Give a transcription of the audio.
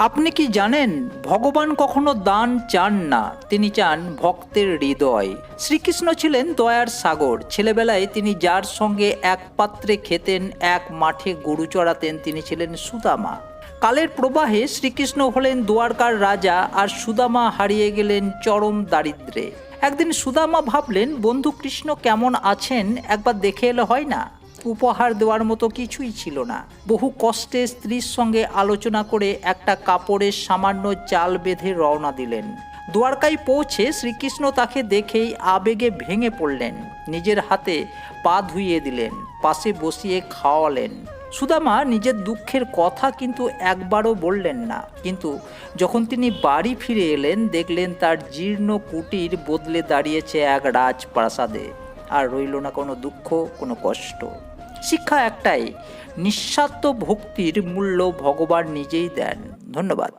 আপনি কি জানেন, ভগবান কখনো দান চান না, তিনি চান ভক্তের হৃদয়। শ্রীকৃষ্ণ ছিলেন দয়ার সাগর। ছেলেবেলায় তিনি যার সঙ্গে এক পাত্রে খেতেন, এক মাঠে গরু চড়াতেন, তিনি ছিলেন সুদামা। কালের প্রবাহে শ্রীকৃষ্ণ হলেন দ্বারকার রাজা, আর সুদামা হারিয়ে গেলেন চরম দারিদ্র্যে। একদিন সুদামা ভাবলেন, বন্ধু কৃষ্ণ কেমন আছেন একবার দেখে এলে হয় না। উপহার দেওয়ার মতো কিছুই ছিল না। বহু কষ্টে স্ত্রীর সঙ্গে আলোচনা করে একটা কাপড়ের সামান্য চাল বেঁধে রওনা দিলেন। দ্বারকায় পৌঁছে শ্রীকৃষ্ণ তাকে দেখেই আবেগে ভেঙে পড়লেন। নিজের হাতে পা ধুইয়ে দিলেন, পাশে বসিয়ে খাওয়ালেন। সুদামা নিজের দুঃখের কথা কিন্তু একবারও বললেন না। কিন্তু যখন তিনি বাড়ি ফিরে এলেন, দেখলেন তার জীর্ণ কুটির বদলে দাঁড়িয়েছে এক রাজপ্রাসাদে। আর রইল না কোনো দুঃখ, কোনো কষ্ট। শিক্ষা একটাই, নিঃস্বার্থ ভক্তির মূল্য ভগবান নিজেই দেন। ধন্যবাদ।